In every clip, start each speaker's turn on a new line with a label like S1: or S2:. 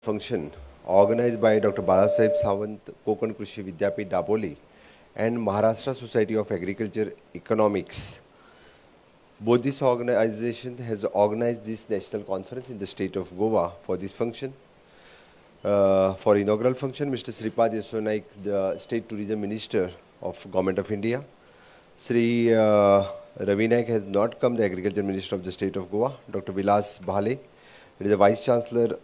S1: function organized by Dr. Balasaheb Sawant, Konkan Krishi Vidyapeeth Daboli, and Maharashtra Society of Agriculture Economics. Both these organizations has organized this national conference in the state of Goa for this function. For inaugural function, Mr. Sripad Yeso Naik, the State Tourism Minister of Government of India. Sri Ravi Naik has not come, the Agriculture Minister of the state of Goa. Dr. Vilas Bhale, it is the Vice Chancellor,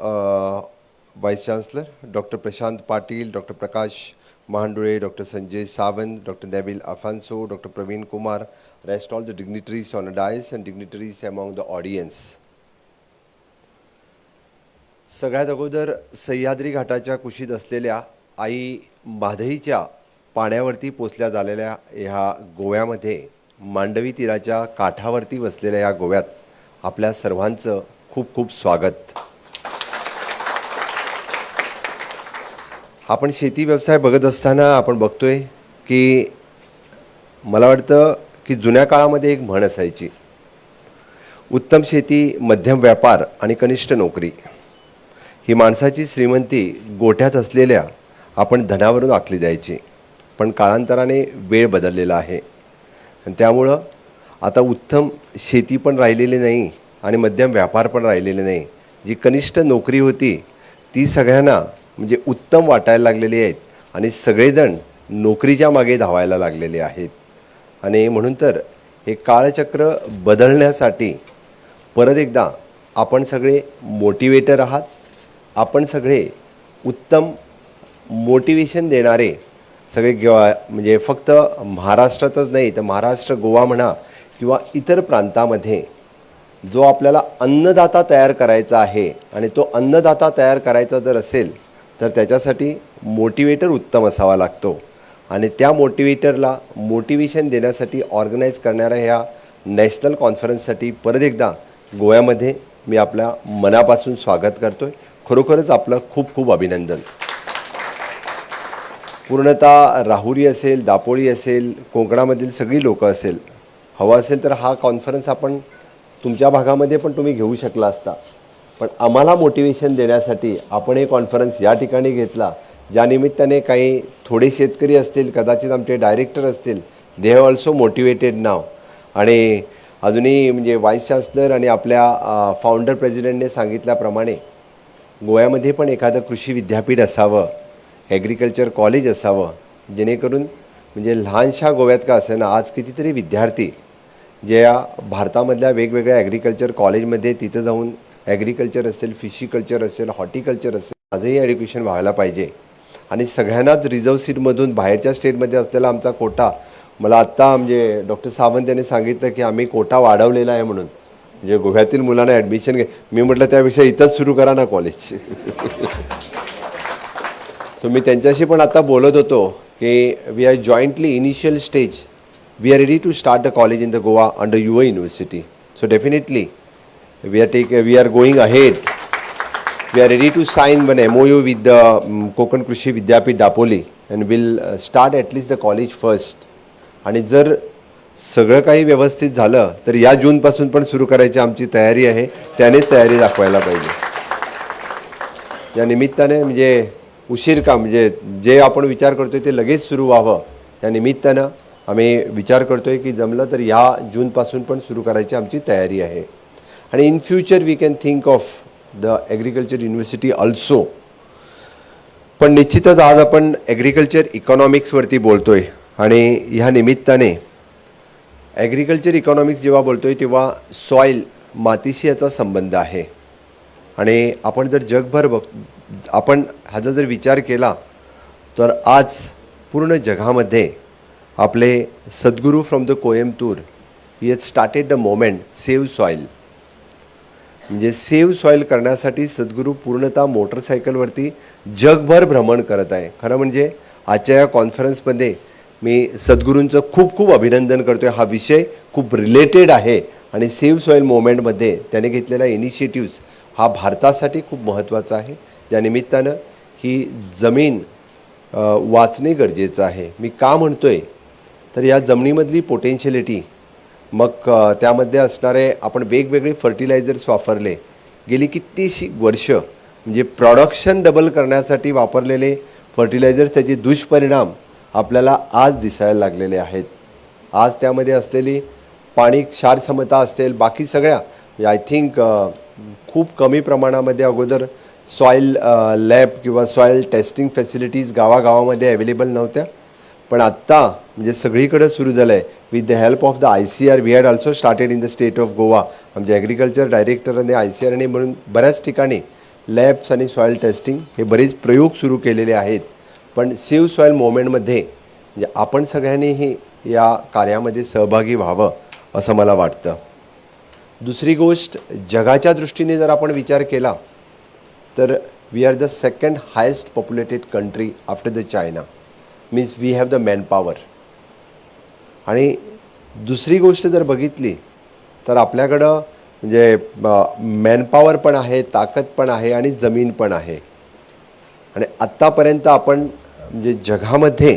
S1: Dr. Prashant Patil, Dr. Prakash Mahandure, Dr. Sanjay Sawant, Dr. Nabil Afanso, Dr. Praveen Kumar, rest all the dignitaries on the dais and dignitaries among the audience. सगळ्यात अगोदर सह्याद्री घाटाच्या कुशीत असलेल्या आई माधईच्या पाण्यावरती पोचल्या झालेल्या ह्या गोव्यामध्ये मांडवी तीराच्या काठावरती बसलेल्या या गोव्यात आपल्या सर्वांचं खूप खूप स्वागत. आपण शेती व्यवसाय बघत असताना आपण बघतोय की मला वाटतं की जुन्या काळामध्ये एक म्हण असायची, उत्तम शेती, मध्यम व्यापार आणि कनिष्ठ नोकरी. ही माणसाची श्रीमंती गोठ्यात असलेल्या आपण धनावरून आखली जायची. पण काळांतराने वेळ बदललेला आहे आणि त्यामुळं आता उत्तम शेती पण राहिलेली नाही आणि मध्यम व्यापार पण राहिलेले नाही. जी कनिष्ठ नोकरी होती ती सगळ्यांना म्हणजे उत्तम वाटायला लागलेली आहेत आणि सगळेजण नोकरीच्या मागे धावायला लागलेले आहेत. आणि म्हणून तर हे काळचक्र बदलण्यासाठी परत एकदा आपण सगळे मोटिवेटर आहात. आपण सगळे उत्तम मोटिवेशन देणारे सगळे म्हणजे फक्त महाराष्ट्रातच नाही तर महाराष्ट्र, गोवा म्हणा किंवा इतर प्रांतामध्ये जो आपल्याला अन्नदाता तयार करायचा आहे आणि तो अन्नदाता तयार करायचा जर असेल तर त्याच्यासाठी मोटिवेटर उत्तम असावा लागतो. आणि त्या मोटिवेटरला मोटिवेशन देण्यासाठी ऑर्गनाईज करणाऱ्या ह्या नॅशनल कॉन्फरन्ससाठी परत एकदा गोव्यामध्ये मी आपल्या मनापासून स्वागत करतोय. खरोखरच आपलं खूप खूप अभिनंदन. पूर्णतः राहुरी असेल, दापोली असेल, कोकणामधील सगळी लोकं असेल, हवं असेल तर हा कॉन्फरन्स आपण तुमच्या भागामध्ये पण तुम्ही घेऊ शकला असता. पण आम्हाला मोटिवेशन देण्यासाठी आपण हे कॉन्फरन्स या ठिकाणी घेतला, ज्या निमित्ताने काही थोडे शेतकरी असतील, कदाचित आमचे डायरेक्टर असतील, दे हॅव ऑल्सो मोटिवेटेड नाव. आणि अजूनही म्हणजे व्हाईस चान्सलर आणि आपल्या फाउंडर प्रेसिडेंटने सांगितल्याप्रमाणे गोव्यामध्ये पण एखादं कृषी विद्यापीठ असावं, ॲग्रिकल्चर कॉलेज असावं, जेणेकरून म्हणजे लहानशा गोव्यात का असेना आज कितीतरी विद्यार्थी जे या भारतामधल्या वेगवेगळ्या ॲग्रिकल्चर कॉलेजमध्ये तिथं जाऊन ॲग्रिकल्चर असेल, फिशिकल्चर असेल, हॉर्टिकल्चर असेल, माझंही ॲड्युकेशन व्हायला पाहिजे. आणि सगळ्यांनाच रिझर्व सीटमधून बाहेरच्या स्टेटमध्ये असलेला आमचा कोटा, मला आत्ता म्हणजे डॉक्टर सावंत यांनी सांगितलं की आम्ही कोटा वाढवलेला आहे म्हणून, म्हणजे गोव्यातील मुलांना ॲडमिशन घे. मी म्हटलं त्यापेक्षा इथंच सुरू करा ना कॉलेज. सो मी त्यांच्याशी पण आता बोलत होतो की we are jointly initial stage, we are ready to start the college in the Goa under युवा university. So definitely we are going ahead. We are ready to sign one MOU with the Konkan Krishi Vidyapeeth Daboli and will start at least the college first. आणि जर सगळं काही व्यवस्थित झालं तर या जूनपासून पण सुरू करायची आमची तयारी आहे. त्यानेच तयारी दाखवायला पाहिजे. या निमित्ताने म्हणजे उशीर का म्हणजे जे आपण विचार करतोय ते लगेच सुरू व्हावं या निमित्तानं आम्ही विचार करतोय की जमलं तर या जूनपासून पण सुरू करायची आमची तयारी आहे. आणि in future we can think of the agriculture university also. पण निश्चितच आज आपण ॲग्रिकल्चर इकॉनॉमिक्सवरती बोलतोय आणि ह्या निमित्ताने ॲग्रिकल्चर इकॉनॉमिक्स जेव्हा बोलतोय तेव्हा सॉईल, मातीशी याचा संबंध आहे. आणि आपण जर जगभर आपण ह्याचा जर विचार केला तर आज पूर्ण जगामध्ये आपले सद्गुरू from the Coimbatore he has started the moment save soil. म्हणजे सेव्ह सॉईल करण्यासाठी सद्गुरू पूर्णतः मोटरसायकलवरती जगभर भ्रमण करत आहे. खरं म्हणजे आजच्या या कॉन्फरन्समध्ये मी सद्गुरूंचं खूप खूप अभिनंदन करतो आहे. हा विषय खूप रिलेटेड आहे आणि सेव्ह सॉईल मोमेंटमध्ये त्याने घेतलेला इनिशिएटिव्स हा भारतासाठी खूप महत्त्वाचा आहे. त्या निमित्तानं ही जमीन वाचणे गरजेचं आहे. मी का म्हणतो आहे तर या जमिनीमधली पोटेन्शियलिटी, मग त्यामध्ये असणारे आपण वेगवेगळे फर्टिलायझर्स वापरले, गेली कितीशी वर्ष म्हणजे प्रोडक्शन डबल करण्यासाठी वापरलेले फर्टिलायझर्स त्याचे दुष्परिणाम आपल्याला आज दिसायला लागलेले आहेत. आज त्यामध्ये असलेली पाणी क्षारक्षमता असेल, बाकी सगळ्या आय थिंक खूप कमी प्रमाणामध्ये अगोदर सॉईल लॅब किंवा सॉईल टेस्टिंग फॅसिलिटीज गावागावामध्ये अवेलेबल नव्हत्या, पण आत्ता म्हणजे सगळीकडे सुरू झालं आहे. With the help of the ICR we had also started in the state of Goa. आमच्या ॲग्रिकल्चर डायरेक्टरने ICRने म्हणून बऱ्याच ठिकाणी लॅब्स आणि सॉईल टेस्टिंग हे बरेच प्रयोग सुरू केलेले आहेत. पण सेव्ह सॉईल मुवमेंटमध्ये म्हणजे आपण सगळ्यांनीही या कार्यामध्ये सहभागी व्हावं असं मला वाटतं. दुसरी गोष्ट, जगाच्या दृष्टीने जर आपण विचार केला तर we are the second highest populated country after the China. Means we have the manpower. आणि दुसरी गोष्ट जर बघितली तर आपल्याकडं म्हणजे मॅनपॉवर पण आहे, ताकद पण आहे आणि जमीन पण आहे. आणि आत्तापर्यंत आपण म्हणजे जगामध्ये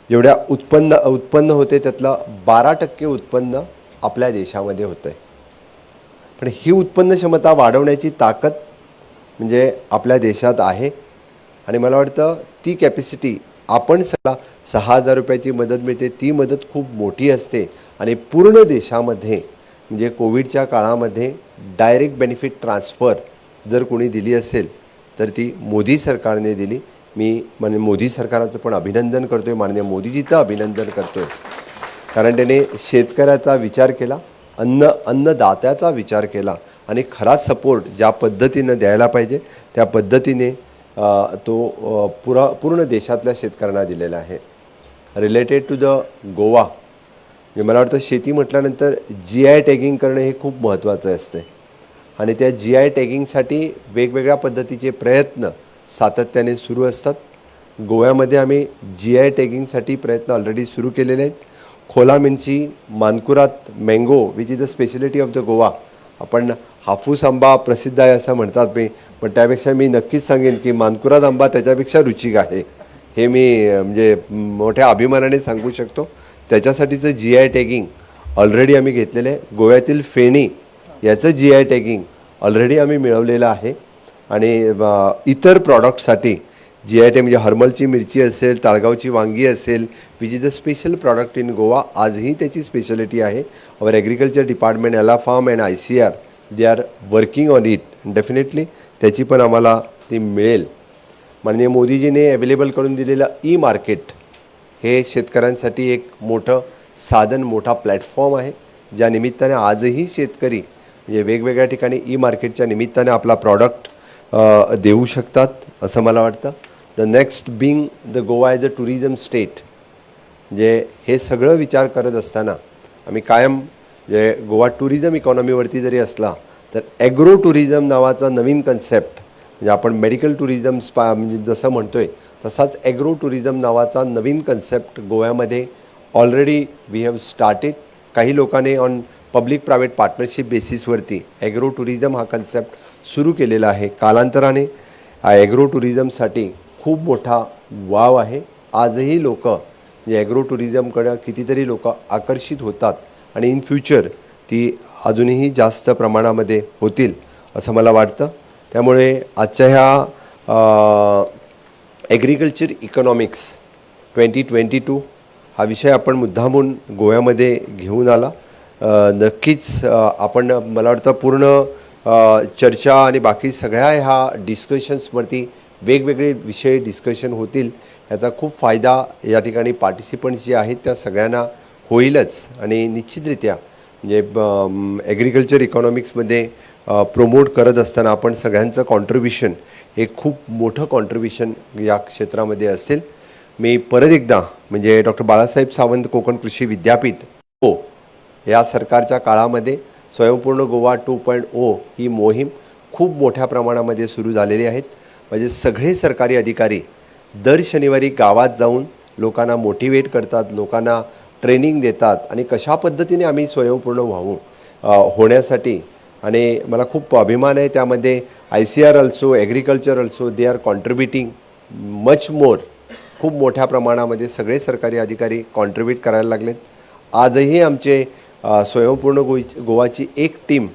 S1: जेवढ्या उत्पन्न होते त्यातलं 12% उत्पन्न आपल्या देशामध्ये होतं आहे. पण ही उत्पन्न क्षमता वाढवण्याची ताकद म्हणजे आपल्या देशात आहे. आणि मला वाटतं ती कॅपॅसिटी आपण 6,000 रुपयाची मदत मिळते, ती मदत खूप मोठी असते. आणि पूर्ण देशामध्ये म्हणजे कोविडच्या काळामध्ये डायरेक्ट बेनिफिट ट्रान्सफर जर कोणी दिली असेल तर ती मोदी सरकारने दिली. मी म्हणजे मोदी सरकारचं पण अभिनंदन करतो आहे, माननीय मोदीजीचं अभिनंदन करतो आहे. कारण त्याने शेतकऱ्याचा विचार केला, अन्नदात्याचा विचार केला आणि खरा सपोर्ट ज्या पद्धतीनं द्यायला पाहिजे त्या पद्धतीने तो पूर्ण देशातल्या शेतकऱ्यांना दिलेला आहे. रिलेटेड टू द गोवा म्हणजे मला वाटतं शेती म्हटल्यानंतर GI टॅगिंग करणं हे खूप महत्त्वाचं असते. आणि त्या GI टॅगिंगसाठी वेगवेगळ्या पद्धतीचे प्रयत्न सातत्याने सुरू असतात. गोव्यामध्ये आम्ही GI टॅगिंगसाठी प्रयत्न ऑलरेडी सुरू केलेले आहेत. खोला मिरची, Mankurad mango which is the speciality of the Goa. आपण हापूस आंबा प्रसिद्ध आहे असं म्हणतात पण त्यापेक्षा मी नक्कीच सांगेन की मानकुरात आंबा त्याच्यापेक्षा रुचिक आहे, हे मी म्हणजे मोठ्या अभिमानाने सांगू शकतो. त्याच्यासाठीचं GI टॅगिंग ऑलरेडी आम्ही घेतलेलं आहे. गोव्यातील फेणी याचं GI टॅगिंग ऑलरेडी आम्ही मिळवलेलं आहे. आणि इतर प्रॉडक्टसाठी GI टॅग म्हणजे हरमलची मिरची असेल, ताळगावची वांगी असेल, which is the special product in Goa. आजही त्याची स्पेशलिटी आहे. Our agriculture department, Ela farm and ICR they are working on it. Definitely त्याची पण आम्हाला ती मिळेल. माननीय मोदीजीने अवेलेबल करून दिलेलं मार्केट हे शेतकऱ्यांसाठी एक मोठं साधन, मोठा प्लॅटफॉर्म आहे. ज्या निमित्ताने आजही शेतकरी म्हणजे वेगवेगळ्या ठिकाणी मार्केटच्या निमित्ताने आपला प्रॉडक्ट देऊ शकतात असं मला वाटतं. The next being the Goa is the tourism state. म्हणजे हे सगळं विचार करत असताना आम्ही कायम जे गोवा टुरिझम इकॉनॉमीवरती जरी असला तर ॲग्रो टुरिझम नावाचा नवीन कन्सेप्ट म्हणजे आपण मेडिकल टुरिझम म्हणजे जसं म्हणतो आहे तसाच ॲग्रो टुरिझम नावाचा नवीन कन्सेप्ट गोव्यामध्ये ऑलरेडी वी हॅव स्टार्टेड. काही लोकांनी ऑन पब्लिक प्रायव्हेट पार्टनरशिप बेसिसवरती ॲग्रो टुरिझम हा कन्सेप्ट सुरू केलेला आहे. कालांतराने ॲग्रो टुरिझमसाठी खूप मोठा वाव आहे. आजही लोक म्हणजे ॲग्रो टुरिझमकडं कितीतरी लोक आकर्षित होतात आणि इन फ्युचर ती अजूनही जास्त प्रमाणामध्ये होतील असं मला वाटतं. त्यामुळे आजच्या ह्या ॲग्रिकल्चर इकॉनॉमिक्स 2022 हा विषय आपण मुद्दामून गोव्यामध्ये घेऊन आला. नक्कीच आपण मला वाटतं पूर्ण चर्चा आणि बाकी सगळ्या ह्या डिस्कशन्सवरती वेगवेगळे विषय डिस्कशन होतील. याचा खूप फायदा या ठिकाणी पार्टिसिपंट्स जे आहेत त्या सगळ्यांना होईलच. आणि निश्चितरित्या म्हणजे ॲग्रिकल्चर इकॉनॉमिक्समध्ये प्रमोट करत असताना आपण सगळ्यांचं कॉन्ट्रिब्युशन हे खूप मोठं कॉन्ट्रिब्युशन या क्षेत्रामध्ये असेल. मी परत एकदा म्हणजे डॉक्टर बाळासाहेब सावंत कोकण कृषी विद्यापीठ या सरकारच्या काळामध्ये स्वयंपूर्ण गोवा 2.0 ही मोहीम खूप मोठ्या प्रमाणामध्ये सुरू झालेली आहेत. म्हणजे सगळे सरकारी अधिकारी दर शनिवारी गावात जाऊन लोकांना मोटिवेट करतात, लोकांना ट्रेनिंग देतात आणि कशा पद्धतीने आम्ही स्वयंपूर्ण होण्यासाठी. आणि मला खूप अभिमान आहे त्यामध्ये ICR also, agriculture also they are contributing much more. खूप मोठ्या प्रमाणामध्ये सगळे सरकारी अधिकारी कॉन्ट्रिब्यूट करायला लागलेत. आजही आमचे स्वयंपूर्ण गोवाची एक टीम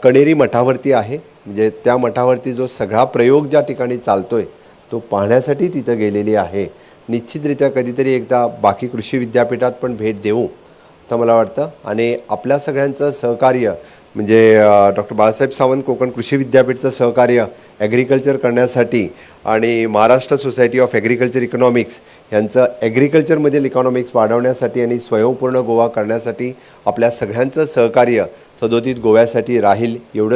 S1: कणेरी मठावरती आहे म्हणजे त्या मठावरती जो सगळा प्रयोग ज्या ठिकाणी चालतोय तो पाहण्यासाठी तिथं गेलेली आहे. निश्चितरित्या कधीतरी एकदा बाकी कृषी विद्यापीठात पण भेट देऊ असं मला वाटतं. आणि आपल्या सगळ्यांचं सहकार्य म्हणजे डॉक्टर बाळासाहेब सावंत कोकण कृषी विद्यापीठचं सहकार्य ॲग्रिकल्चर करण्यासाठी आणि Maharashtra society of agriculture economics यांचं ॲग्रिकल्चरमधील इकॉनॉमिक्स वाढवण्यासाठी आणि स्वयंपूर्ण गोवा करण्यासाठी आपल्या सगळ्यांचं सहकार्य सदोदित गोव्यासाठी राहील एवढं